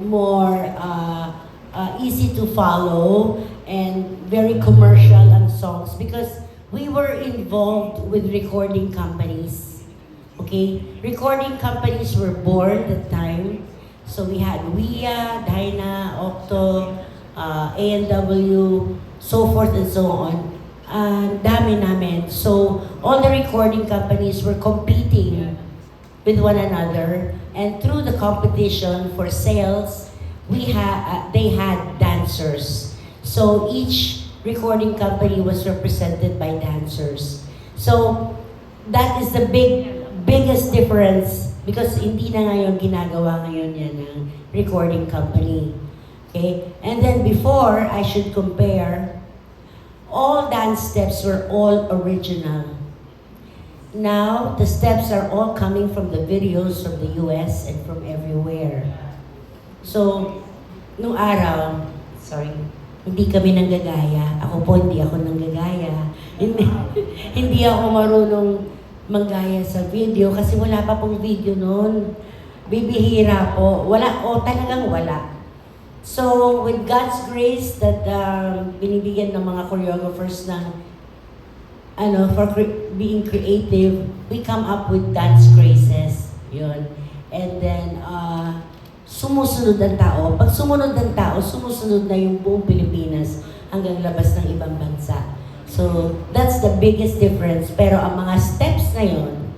more easy to follow and very commercial ang songs because we were involved with recording companies. Okay? Recording companies were born that time. So we had WIA, Dyna, Octo, A&W, so forth and so on. Dami namin. So all the recording companies were competing with one another, and through the competition for sales, they had dancers. So each recording company was represented by dancers. So that is the biggest difference because hindi na ngayon ginagawa ngayon yan ng recording company. Okay? And then before, I should compare, all dance steps were all original. Now, the steps are all coming from the videos from the US and from everywhere. So, nung araw, hindi kami nanggagaya. Ako po, hindi ako nanggagaya. Hindi ako marunong manggaya sa video kasi wala pa pong video noon. Bibihira po. Talagang wala. So, with God's grace that binibigyan ng mga choreographers ng for being creative, we come up with dance crazes. Yun. And then, sumusunod ang tao. Pag sumunod ang tao, sumusunod na yung buong Pilipinas hanggang labas ng ibang bansa. So, that's the biggest difference. Pero ang mga steps na yun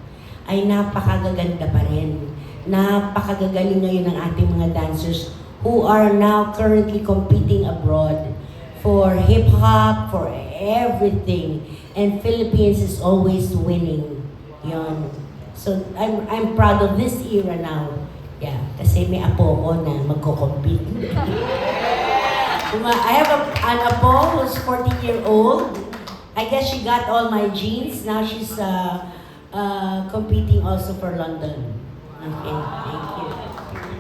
ay napakagaganda pa rin. Napakagagaling ngayon ng ating mga dancers who are now currently competing abroad for hip-hop, for everything. And Philippines is always winning. Yun. So, I'm proud of this era now. Yeah, kasi may apo ko na magko-compete. I have an apo who's 14-year-old. I guess she got all my genes. Now she's competing also for London. Okay, thank you.